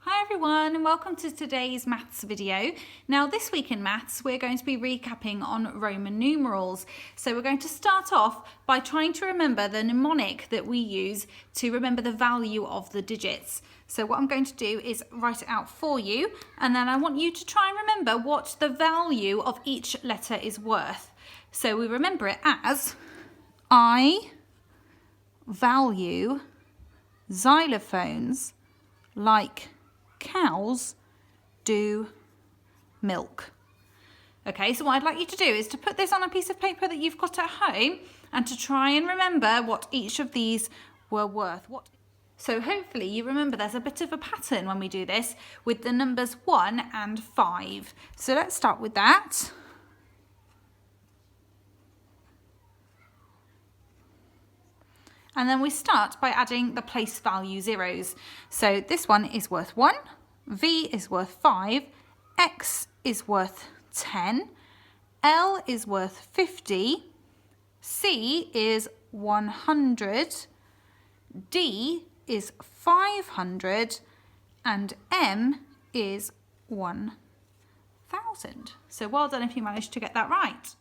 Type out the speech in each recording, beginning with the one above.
Hi everyone and welcome to today's maths video. Now this week in maths we're going to be recapping on Roman numerals. So we're going to start off by trying to remember the mnemonic that we use to remember the value of the digits. So what I'm going to do is write it out for you, and then I want you to try and remember what the value of each letter is worth. So we remember it as I value xylophones like cows do milk. Okay, so what I'd like you to do is to put this on a piece of paper that you've got at home and to try and remember what each of these were worth. So hopefully you remember there's a bit of a pattern when we do this with the numbers 1 and 5. So let's start with that. And then we start by adding the place value zeros. So this one is worth 1, V is worth 5, X is worth 10, L is worth 50, C is 100, D is 500, and M is 1000. So well done if you managed to get that right.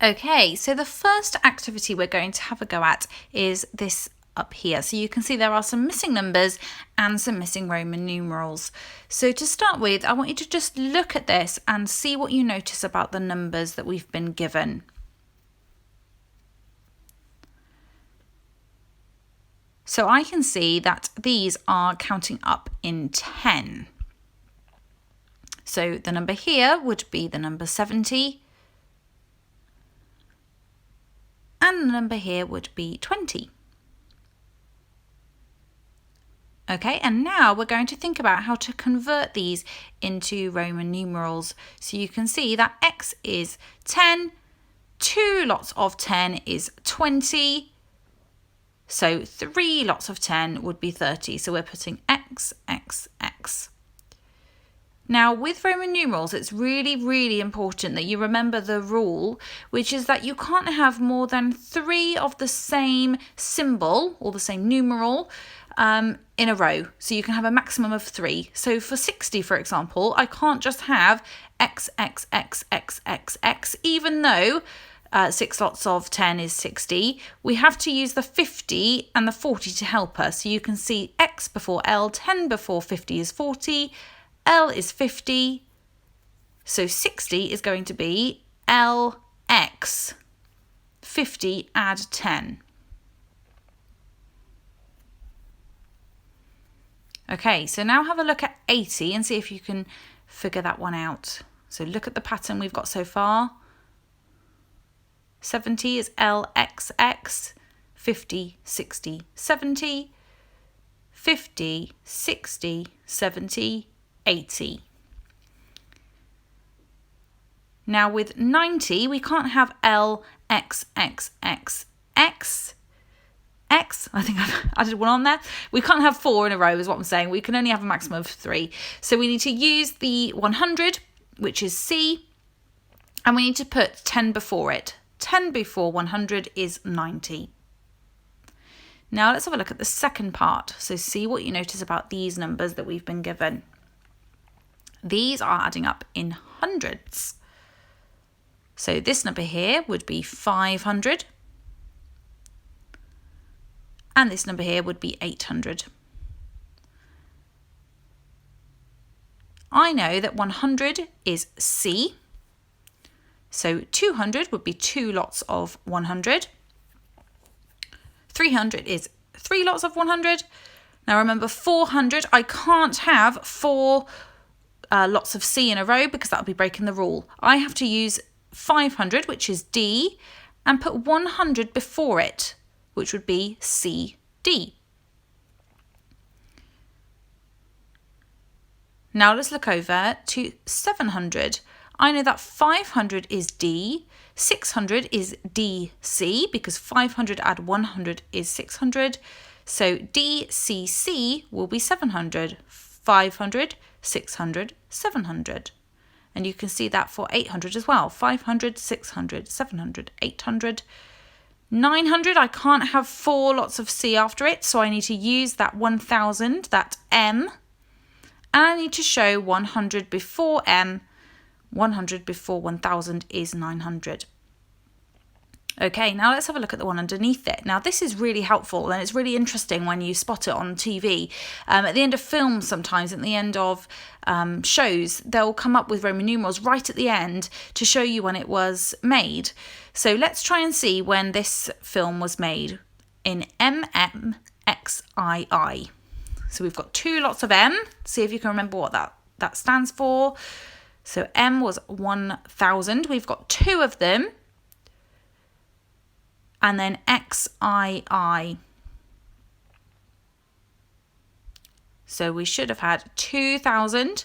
Okay, so the first activity we're going to have a go at is this up here. So you can see there are some missing numbers and some missing Roman numerals. So to start with, I want you to just look at this and see what you notice about the numbers that we've been given. So I can see that these are counting up in 10. So the number here would be the number 70. And the number here would be 20. Okay, and now we're going to think about how to convert these into Roman numerals. So you can see that X is 10, 2 lots of 10 is 20, so 3 lots of 10 would be 30. So we're putting X, X, X. Now with Roman numerals, it's really important that you remember the rule, which is that you can't have more than 3 of the same symbol or the same numeral in a row. So you can have a maximum of 3. So for 60, for example, I can't just have X, X, X, X, X, X, even though 6 lots of 10 is 60. We have to use the 50 and the 40 to help us. So you can see X before L, 10 before 50 is 40, L is 50, so 60 is going to be LX, 50 add 10. Okay, so now have a look at 80 and see if you can figure that one out. So look at the pattern we've got so far. 70 is LXX, 50, 60, 70, 50, 60, 70, 80. Now with 90, we can't have L, X, X, X, X, X. I think I've added one on there. We can't have 4 in a row is what I'm saying. We can only have a maximum of 3. So we need to use the 100, which is C, and we need to put 10 before it. 10 before 100 is 90. Now let's have a look at the second part. So see what you notice about these numbers that we've been given. These are adding up in hundreds. So this number here would be 500. And this number here would be 800. I know that 100 is C. So 200 would be 2 lots of 100. 300 is 3 lots of 100. Now remember 400, I can't have 4 lots of C in a row because that would be breaking the rule. I have to use 500, which is D, and put 100 before it, which would be CD. Now let's look over to 700. I know that 500 is D, 600 is DC because 500 add 100 is 600. So DCC will be 700, 500, 600, 700. And you can see that for 800 as well. 500, 600, 700, 800. 900, I can't have 4 lots of C after it, so I need to use that 1000, that M. And I need to show 100 before M. 100 before 1000 is 900. Okay, now let's have a look at the one underneath it. Now this is really helpful and it's really interesting when you spot it on TV. At the end of films sometimes, at the end of shows, they'll come up with Roman numerals right at the end to show you when it was made. So let's try and see when this film was made in MMXII. So we've got 2 lots of M. See if you can remember what that stands for. So M was 1000. We've got 2 of them. And then XII. So we should have had 2000.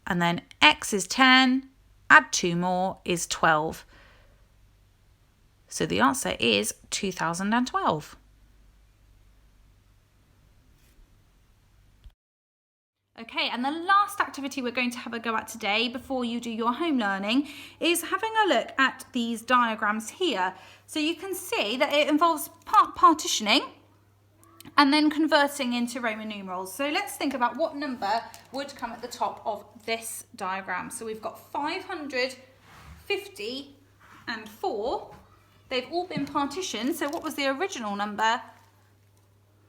And then X is 10. Add 2 more is 12. So the answer is 2012. Okay, and the last activity we're going to have a go at today before you do your home learning is having a look at these diagrams here. So you can see that it involves partitioning and then converting into Roman numerals. So let's think about what number would come at the top of this diagram. So we've got 550 and 4. They've all been partitioned. So what was the original number?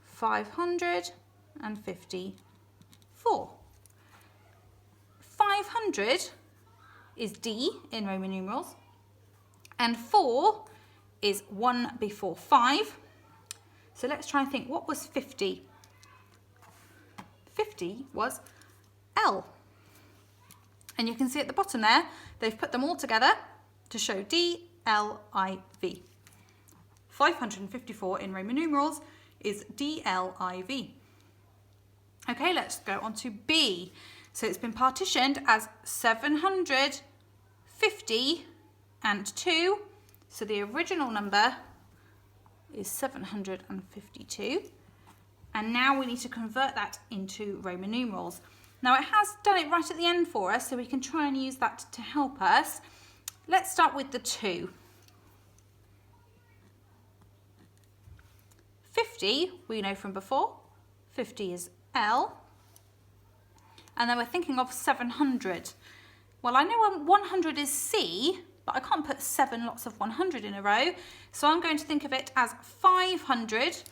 554. 500 is D in Roman numerals, and 4 is 1 before 5. So let's try and think, what was 50? 50 was L. And you can see at the bottom there, they've put them all together to show DLIV. 554 in Roman numerals is DLIV. Okay, let's go on to B. So it's been partitioned as 750 and 2. So the original number is 752. And now we need to convert that into Roman numerals. Now it has done it right at the end for us, so we can try and use that to help us. Let's start with the 2. 50, we know from before. 50 is L. And then we're thinking of 700. Well, I know 100 is C, but I can't put 7 lots of 100 in a row. So I'm going to think of it as 500.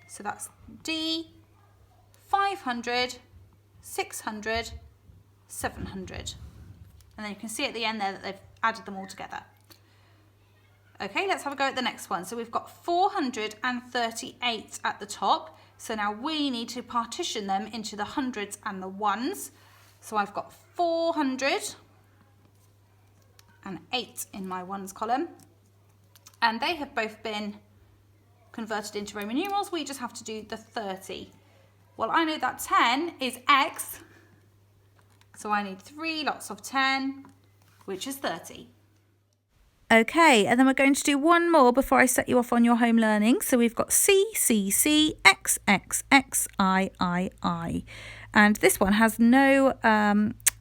So that's D, 500, 600, 700. And then you can see at the end there that they've added them all together. Okay, let's have a go at the next one. So we've got 438 at the top. So now we need to partition them into the hundreds and the ones. So I've got 408 in my ones column. And they have both been converted into Roman numerals. We just have to do the 30. Well, I know that 10 is X. So I need 3 lots of 10, which is 30. Okay, and then we're going to do one more before I set you off on your home learning. So we've got C, C, C, X, X, X, I, I. And this one has no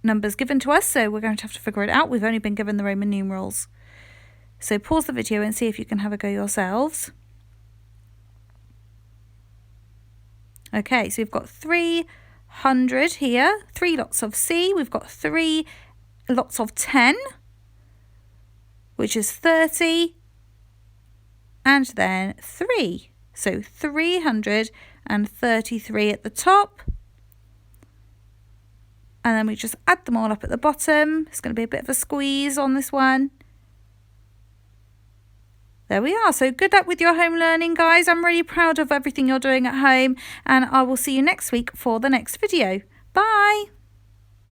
numbers given to us, so we're going to have to figure it out. We've only been given the Roman numerals. So pause the video and see if you can have a go yourselves. Okay, so we've got 300 here, 3 lots of C. We've got 3 lots of 10. Which is 30, and then 3. So 333 at the top. And then we just add them all up at the bottom. It's going to be a bit of a squeeze on this one. There we are. So good luck with your home learning, guys. I'm really proud of everything you're doing at home, and I will see you next week for the next video. Bye.